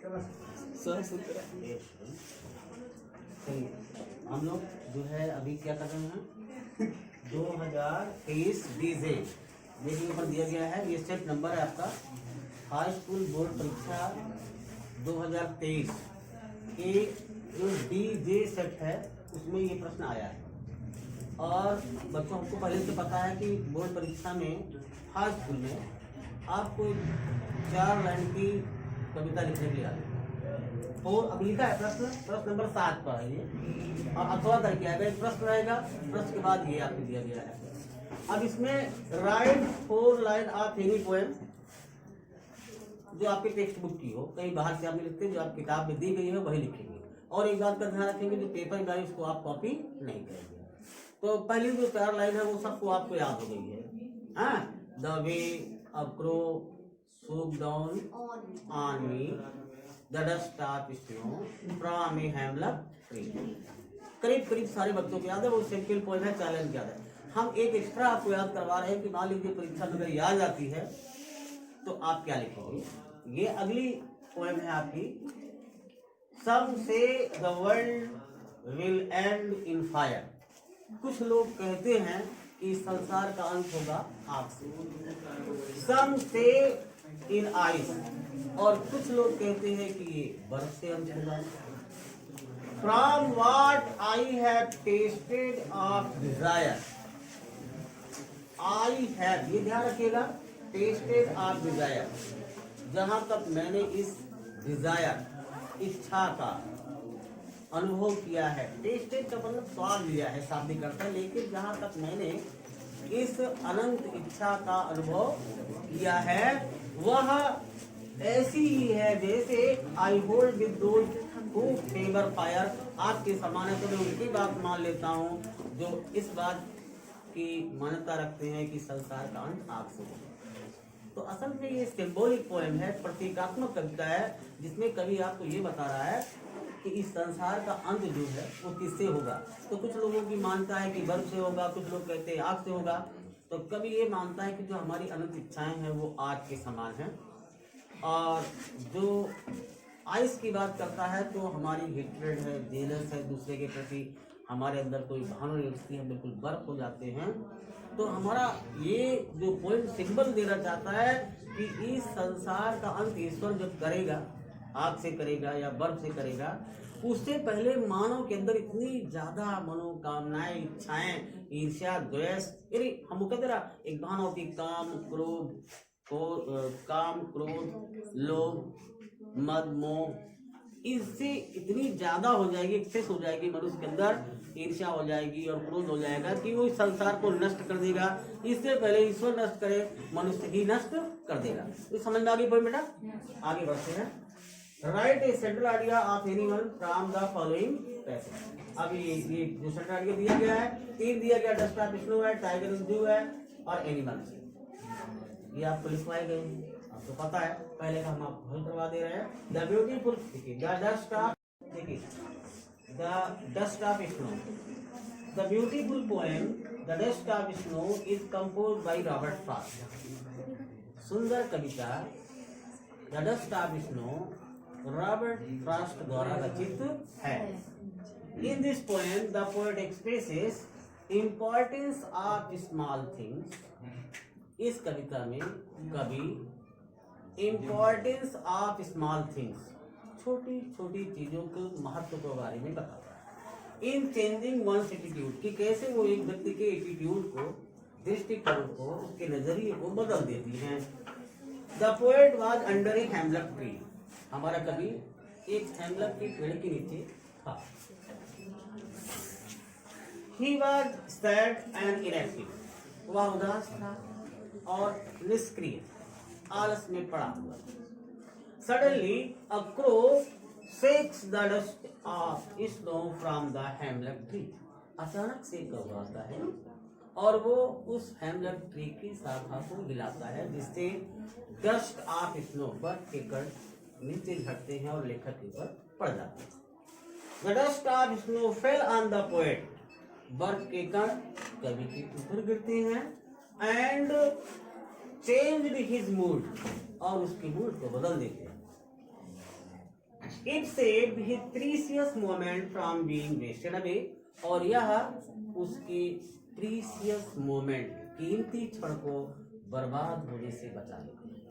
हम लोग जो है अभी क्या कर रहे हैं 2023 डीजे देखिए ऊपर दिया गया है, ये सेट नंबर है आपका हाई स्कूल बोर्ड परीक्षा 2023 के जो डीजे सेट है उसमें ये प्रश्न आया है। और बच्चों हमको पहले से पता है कि बोर्ड परीक्षा में हाई स्कूल में आपको 4 लाइन की कविता लिखने के लिए आती है। और अब लिखा है प्रश्न नंबर 7 पर है ये, और अथवा करके आएगा एक प्रश्न रहेगा, प्रश्न के बाद ये आपको दिया गया है। अब इसमें right 4 line of any poem जो आपके टेक्स्ट बुक की हो, कहीं बाहर से आप लिखते हैं, जो आप किताब में दी गई है वही लिखेंगे। और एक बात का ध्यान रखेंगे, जो पेपर में आई उसको आप कॉपी नहीं करेंगे। तो पहली जो 4 लाइन है वो सबको आपको याद हो गई है। The way a crow swooped down on me, the dust of snow from a hemlock tree। करीब करीब सारे बच्चों को याद है, वो सिंपल पोएम है, 4 लाइन की याद है। हम एक एक्स्ट्रा आपको याद करवा रहे हैं कि मान लीजिए परीक्षा में अगर याद आती है तो आप क्या लिखेंगे। ये अगली पोएम है आपकी, Some say the world will end in fire। कुछ लोग कहते हैं कि संसार का अंत होगा आग से। Some say in ice, और कुछ लोग कहते हैं कि ये बर्फ से अंत होगा। From what I have tasted of desire, I have, ये ध्यान रखिएगा, tasted of desire, जहां तक मैंने इस डिजायर इच्छा का अनुभव किया है। टेस्टेड का मतलब स्वाद लिया है, शाब्दिक अर्थ है, लेकिन जहां तक मैंने इस अनंत इच्छा का अनुभव किया है वह ऐसी ही है जैसे I hold with those who favour fire. आपके समान है, तो मैं उनकी बात मान लेता हूँ जो इस बात की मान्यता रखते हैं कि संसार का अंत आग से होगा। तो असल में ये सिंबॉलिक पोएम है, प्रतीकात्मक कविता है, जिसमें कवि आपको ये बता रहा है कि इस संसार का अंत जो है वो किससे होगा। तो कुछ लोगों की मानता है कि बर्फ से होगा, कुछ लोग कहते हैं आग से होगा। तो कवि ये मानता है कि जो हमारी अनंत इच्छाएं हैं वो आग के समान हैं, और जो आइस की बात करता है तो हमारी हेट्रेड है, जेलस है दूसरे के प्रति, हमारे अंदर कोई भावना नहीं उठती है, बिल्कुल बर्फ हो जाते हैं। तो हमारा ये जो पोएम सिंबल देना चाहता है कि इस संसार का अंत ईश्वर जब करेगा, आग से करेगा या बर्फ से करेगा, उससे पहले मानव के अंदर इतनी ज्यादा मनोकामनाएं, इच्छाएं, ईर्ष्या, द्वेष, यानी हम कहते ना एक भावना होती काम क्रोध लोभ मद मोह, इससे इतनी ज्यादा हो जाएगी, एक्सेस हो जाएगी मनुष्य के अंदर, ईर्ष्या हो जाएगी और क्रोध हो जाएगा कि वो इस संसार को नष्ट कर देगा। इससे पहले ईश्वर नष्ट करे, मनुष्य ही नष्ट कर देगा। तो समझ में आ गई बेटा? आगे बढ़ते हैं। Right A central idea of anyone from the following passage. अब ये जो सेंट्रल आइडिया दिया गया है, 3 दिया गया, डस्ट ऑफ स्नो है, टाइगर जू है और एनिमल। ये आपको लिखवाए गए हैं, आपको पता है, पहले का हम आपको हल करवा दे रहे हैं। द ब्यूटीफुल, देखिए द डस्ट ऑफ, देखिए the dust of snow, the beautiful poem the dust of snow is composed by Robert Frost. सुंदर कविता the dust of snow Robert Frost द्वारा रचित है। In this poem the poet expresses importance of small things. इस कविता में कवि importance of small things, छोटी छोटी चीजों के महत्व के बारे में बताता है। इन चेंजिंग वंस एटीट्यूड, कि कैसे वो एक व्यक्ति के एटीट्यूड को, दृष्टिकोण को, उसके नजरिए को बदल देती हैं। The poet was under A हेमलक tree. हमारा कवि एक हेमलक के पेड़ के नीचे था। He was sad and inactive, वह उदास था और निष्क्रिय, आलस में पड़ा हुआ। Suddenly a crow shakes the dust of snow from the hemlock tree। अचानक से कौवा आता है और वो उस हेमलक ट्री की शाखा को हिलाता है, जिससे डस्ट ऑफ स्नो, बर्फ के कण नीचे झटते हैं और लेखक के ऊपर पड़ जाते हैं। The dust of snow fell on the poet। बर्फ के कण कवि के ऊपर गिरते हैं and changed his mood, और उसकी मूड को बदल देते हैं। It saved his precious moment from being wasted away, और यह उसके प्रीशियस मोमेंट, कीमती क्षण को बर्बाद होने से बचा लेते हैं।